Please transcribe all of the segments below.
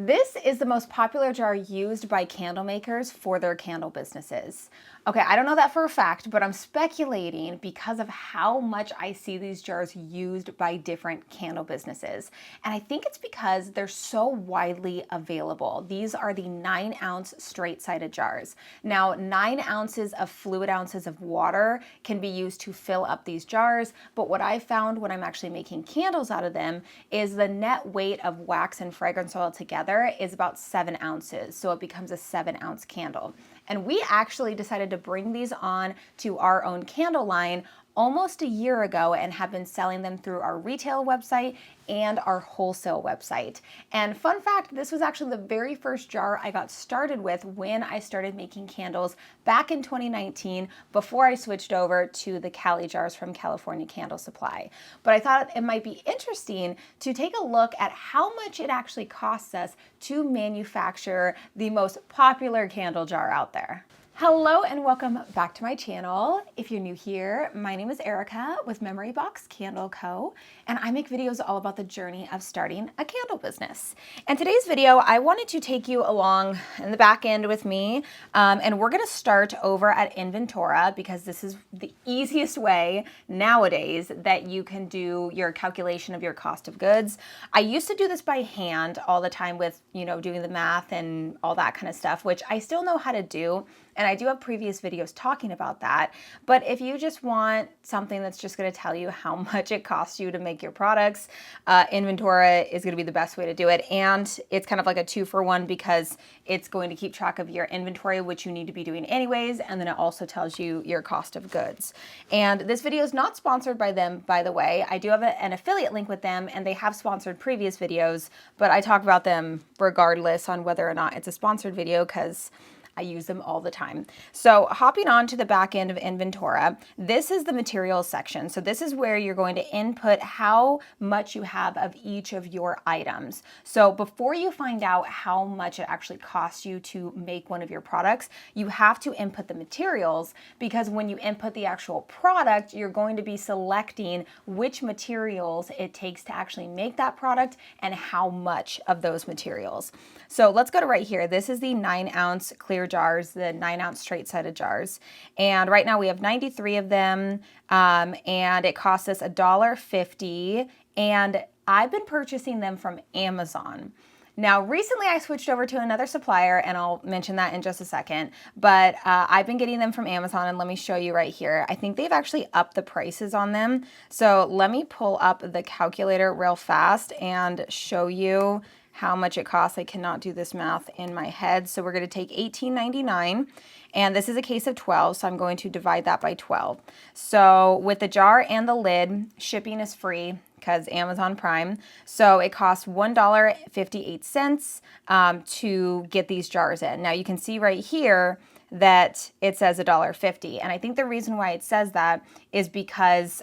This is the most popular jar used by candle makers for their candle businesses. Okay, I don't know that for a fact, but I'm speculating because of how much I see these jars used by different candle businesses. And I think it's because they're so widely available. These are the 9-ounce straight-sided jars. Now, 9 ounces of fluid ounces of water can be used to fill up these jars, but what I found when I'm actually making candles out of them is the net weight of wax and fragrance oil together is about 7 ounces. So it becomes a 7-ounce candle. And we actually decided to bring these on to our own candle line almost a year ago and have been selling them through our retail website and our wholesale website. And fun fact, this was actually the very first jar I got started with when I started making candles back in 2019 before I switched over to the Cali jars from California Candle Supply. But I thought it might be interesting to take a look at how much it actually costs us to manufacture the most popular candle jar out there. Hello and welcome back to my channel. If you're new here, my name is Erica with Memory Box Candle Co. And I make videos all about the journey of starting a candle business. And today's video, I wanted to take you along in the back end with me. And we're gonna start over at Inventora because this is the easiest way nowadays that you can do your calculation of your cost of goods. I used to do this by hand all the time with, doing the math and all that kind of stuff, which I still know how to do. And I do have previous videos talking about that. But if you just want something that's just going to tell you how much it costs you to make your products, Inventora is going to be the best way to do it. And it's kind of like a 2-for-1 because it's going to keep track of your inventory, which you need to be doing anyways. And then it also tells you your cost of goods. And this video is not sponsored by them, by the way. I do have an affiliate link with them and they have sponsored previous videos, but I talk about them regardless on whether or not it's a sponsored video because I use them all the time. So hopping on to the back end of Inventora, this is the materials section. So this is where you're going to input how much you have of each of your items. So before you find out how much it actually costs you to make one of your products, you have to input the materials because when you input the actual product, you're going to be selecting which materials it takes to actually make that product and how much of those materials. So let's go to right here. This is the 9-ounce clear jars, the 9-ounce straight-sided jars. And right now we have 93 of them, and it costs us $1.50. And I've been purchasing them from Amazon. Now, recently I switched over to another supplier, and I'll mention that in just a second, but I've been getting them from Amazon, and let me show you right here. I think they've actually upped the prices on them. So let me pull up the calculator real fast and show you how much it costs. I cannot do this math in my head. So we're going to take $18.99, and this is a case of 12, so I'm going to divide that by 12. So with the jar and the lid, shipping is free because Amazon Prime. So it costs $1.58 to get these jars in. Now you can see right here that it says $1.50. And I think the reason why it says that is because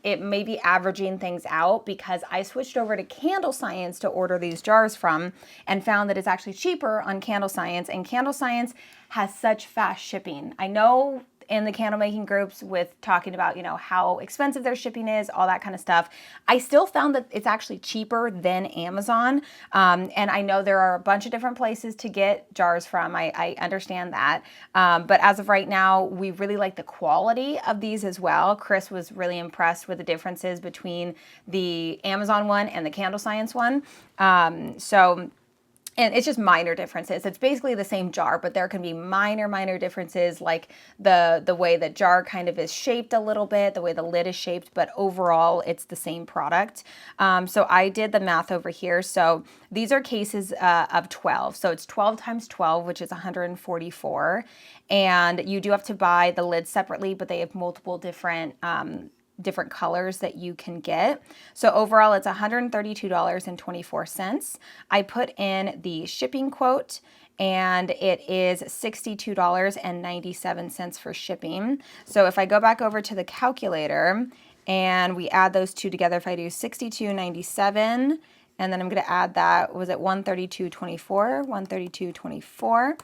it may be averaging things out because I switched over to Candle Science to order these jars from and found that it's actually cheaper on Candle Science, and Candle Science has such fast shipping. I know in the candle making groups with talking about, how expensive their shipping is, all that kind of stuff. I still found that it's actually cheaper than Amazon. And I know there are a bunch of different places to get jars from. I understand that. But as of right now, we really like the quality of these as well. Chris was really impressed with the differences between the Amazon one and the Candle Science one. And it's just minor differences. It's basically the same jar, but there can be minor differences, like the way the jar kind of is shaped a little bit, the way the lid is shaped, but overall it's the same product. So I did the math over here. So these are cases of 12. So it's 12 times 12, which is 144. And you do have to buy the lid separately, but they have multiple different colors that you can get. So overall it's $132.24. I put in the shipping quote and it is $62.97 for shipping. So if I go back over to the calculator and we add those two together, if I do $62.97 and then I'm going to add that, was it $132.24? $132.24.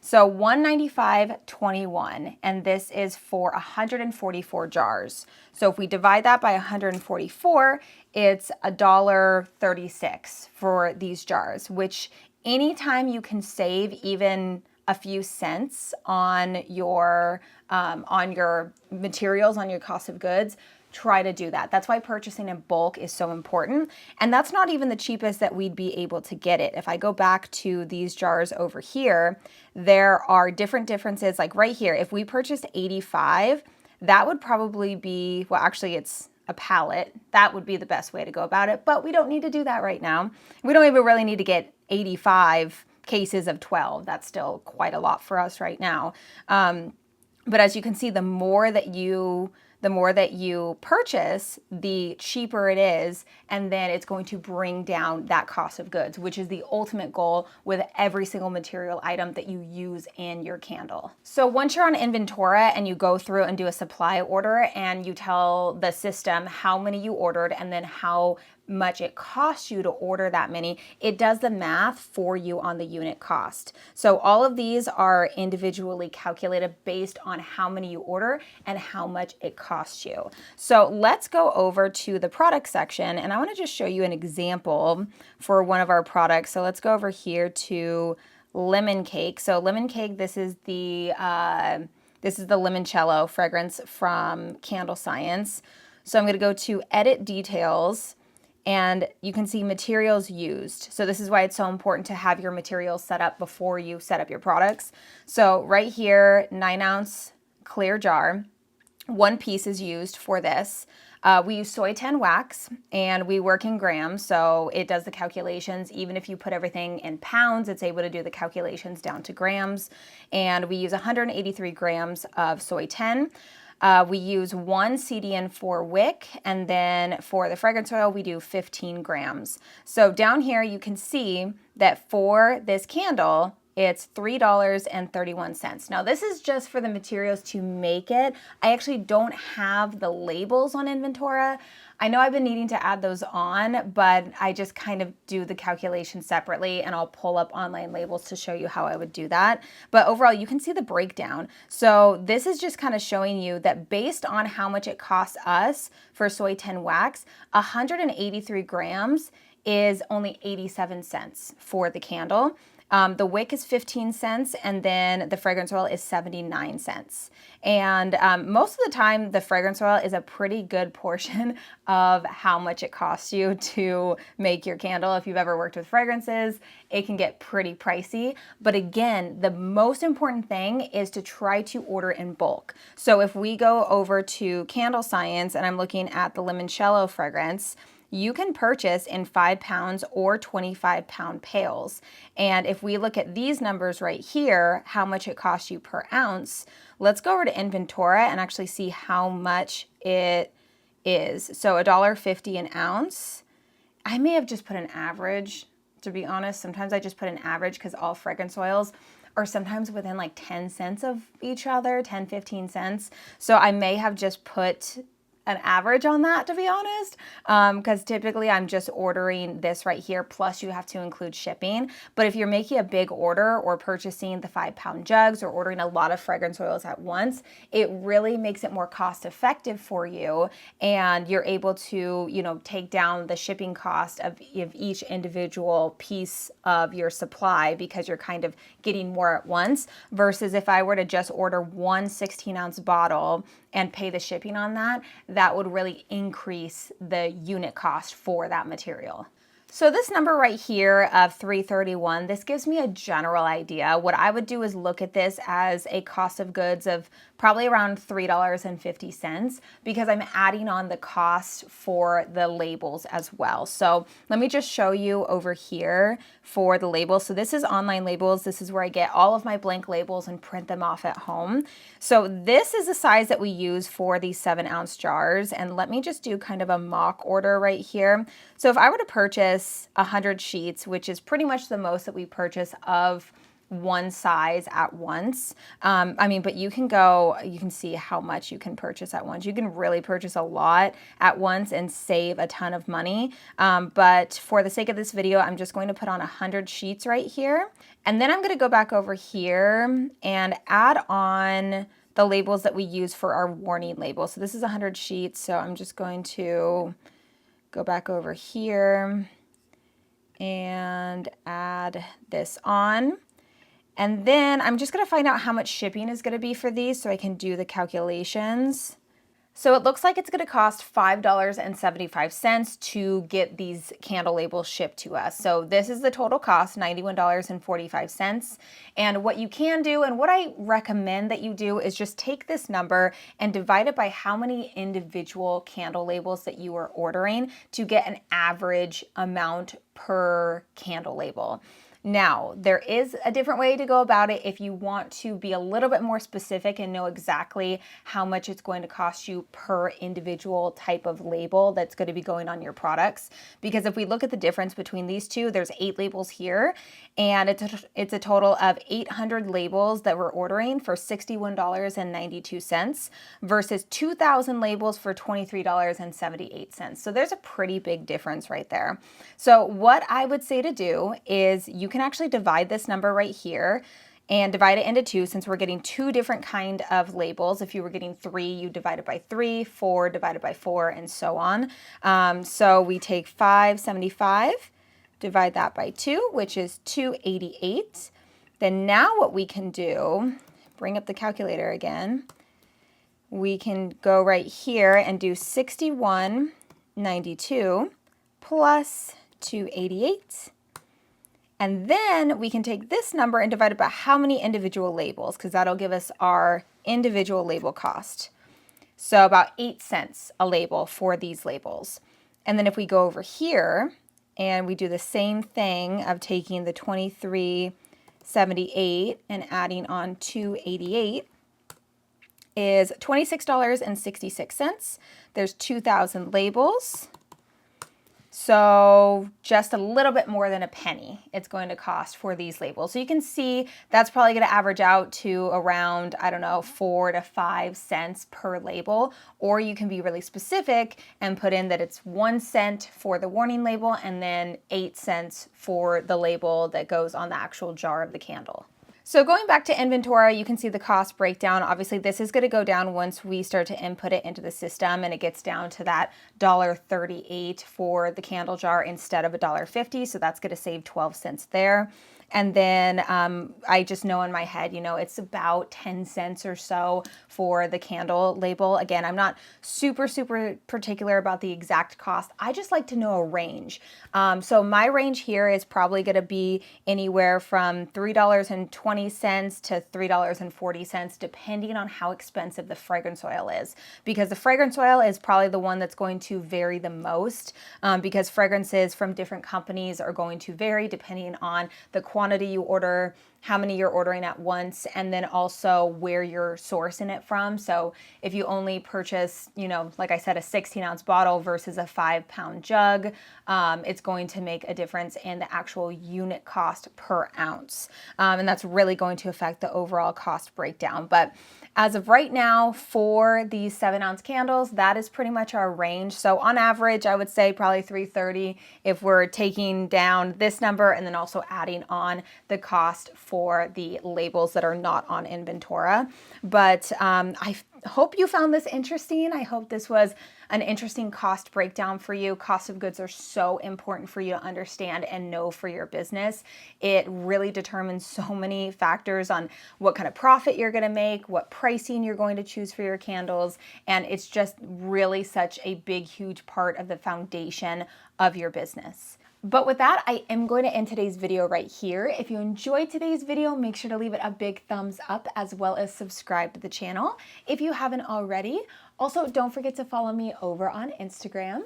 So $195.21, and this is for 144 jars. So if we divide that by 144, it's $1.36 for these jars, which anytime you can save even a few cents on your materials, on your cost of goods, try to do that. That's why purchasing in bulk is so important. And that's not even the cheapest that we'd be able to get it. If I go back to these jars over here, there are differences. Like right here, if we purchased 85, that would probably be, well, actually it's a pallet. That would be the best way to go about it, but we don't need to do that right now. We don't even really need to get 85 cases of 12. That's still quite a lot for us right now. But as you can see, the more that you purchase, the cheaper it is, and then it's going to bring down that cost of goods, which is the ultimate goal with every single material item that you use in your candle. So once you're on Inventora and you go through and do a supply order and you tell the system how many you ordered and then how much it costs you to order that many, it does the math for you on the unit cost. So all of these are individually calculated based on how many you order and how much it costs you. So let's go over to the product section, and I want to just show you an example for one of our products. So let's go over here to lemon cake. So lemon cake, this is the limoncello fragrance from Candle Science. So I'm going to go to edit details, and you can see materials used. So this is why it's so important to have your materials set up before you set up your products. So right here, 9-ounce clear jar, 1 piece is used for this. We use soy 10 wax, and we work in grams, so it does the calculations. Even if you put everything in pounds, it's able to do the calculations down to grams. And we use 183 grams of soy 10. We use 1 CDN for wick, and then for the fragrance oil, we do 15 grams. So down here, you can see that for this candle, it's $3.31. Now this is just for the materials to make it. I actually don't have the labels on Inventora. I know I've been needing to add those on, but I just kind of do the calculation separately, and I'll pull up online labels to show you how I would do that. But overall, you can see the breakdown. So this is just kind of showing you that based on how much it costs us for soy 10 wax, 183 grams is only 87 cents for the candle. The wick is 15 cents, and then the fragrance oil is 79 cents. And most of the time, the fragrance oil is a pretty good portion of how much it costs you to make your candle. If you've ever worked with fragrances, it can get pretty pricey. But again, the most important thing is to try to order in bulk. So if we go over to Candle Science, and I'm looking at the limoncello fragrance, you can purchase in 5-pound or 25-pound pails. And if we look at these numbers right here, how much it costs you per ounce, let's go over to Inventora and actually see how much it is. So $1.50 an ounce. I may have just put an average, to be honest. Sometimes I just put an average because all fragrance oils are sometimes within like 10 cents of each other, 10, 15 cents. So I may have just put an average on that, to be honest, because typically I'm just ordering this right here, plus you have to include shipping. But if you're making a big order or purchasing the 5-pound jugs or ordering a lot of fragrance oils at once, it really makes it more cost effective for you, and you're able to, you know, take down the shipping cost of each individual piece of your supply, because you're kind of getting more at once, versus if I were to just order 1 16-ounce bottle and pay the shipping on that, that would really increase the unit cost for that material. So this number right here of $3.31, this gives me a general idea. What I would do is look at this as a cost of goods of probably around $3.50, because I'm adding on the cost for the labels as well. So let me just show you over here for the labels. So this is online labels. This is where I get all of my blank labels and print them off at home. So this is the size that we use for these 7-ounce jars. And let me just do kind of a mock order right here. So if I were to purchase 100 sheets, which is pretty much the most that we purchase of one size at once. But you can see how much you can purchase at once. You can really purchase a lot at once and save a ton of money. But for the sake of this video, I'm just going to put on 100 sheets right here. And then I'm going to go back over here and add on the labels that we use for our warning label. So this is 100 sheets. So I'm just going to go back over here and add this on. And then I'm just going to find out how much shipping is going to be for these so I can do the calculations. So it looks like it's going to cost $5.75 to get these candle labels shipped to us. So this is the total cost, $91.45. And what you can do, and what I recommend that you do, is just take this number and divide it by how many individual candle labels that you are ordering to get an average amount per candle label. Now, there is a different way to go about it if you want to be a little bit more specific and know exactly how much it's going to cost you per individual type of label that's going to be going on your products. Because if we look at the difference between these two, there's 8 labels here, and it's a total of 800 labels that we're ordering for $61.92 versus 2,000 labels for $23.78. So there's a pretty big difference right there. So what I would say to do is you can actually divide this number right here and divide it into 2, since we're getting 2 different kind of labels. If you were getting 3, you divide it by 3, 4 divided by 4, and so on. So we take 575, divide that by 2, which is 288. Then now what we can do, bring up the calculator again, we can go right here and do 61.92 plus 288. And then we can take this number and divide it by how many individual labels, because that'll give us our individual label cost. So about 8 cents a label for these labels. And then if we go over here and we do the same thing of taking the 23.78 and adding on 288, is $26.66. There's 2,000 labels. So just a little bit more than a penny it's going to cost for these labels. So you can see that's probably going to average out to around, I don't know, 4 to 5 cents per label. Or you can be really specific and put in that it's 1 cent for the warning label and then 8 cents for the label that goes on the actual jar of the candle. So going back to Inventora, you can see the cost breakdown. Obviously, this is going to go down once we start to input it into the system, and it gets down to that $1.38 for the candle jar instead of $1.50. So that's going to save 12 cents there. And then I just know in my head, it's about 10 cents or so for the candle label. Again, I'm not super particular about the exact cost. I just like to know a range. So my range here is probably going to be anywhere from $3.20 to $3.40, depending on how expensive the fragrance oil is. Because the fragrance oil is probably the one that's going to vary the most, because fragrances from different companies are going to vary depending on the quantity you order, how many you're ordering at once, and then also where you're sourcing it from. So if you only purchase, like I said, a 16-ounce bottle versus a 5-pound jug, it's going to make a difference in the actual unit cost per ounce. And that's really going to affect the overall cost breakdown. But as of right now, for these 7-ounce candles, that is pretty much our range. So on average, I would say probably $3.30 if we're taking down this number and then also adding on the cost for the labels that are not on Inventora. But I hope you found this interesting. I hope this was an interesting cost breakdown for you. Cost of goods are so important for you to understand and know for your business. It really determines so many factors on what kind of profit you're going to make, what pricing you're going to choose for your candles, and it's just really such a big, huge part of the foundation of your business. But with that, I am going to end today's video right here. If you enjoyed today's video, make sure to leave it a big thumbs up, as well as subscribe to the channel if you haven't already. Also, don't forget to follow me over on Instagram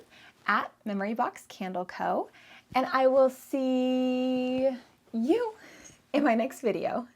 at Memory Box Candle Co. And I will see you in my next video.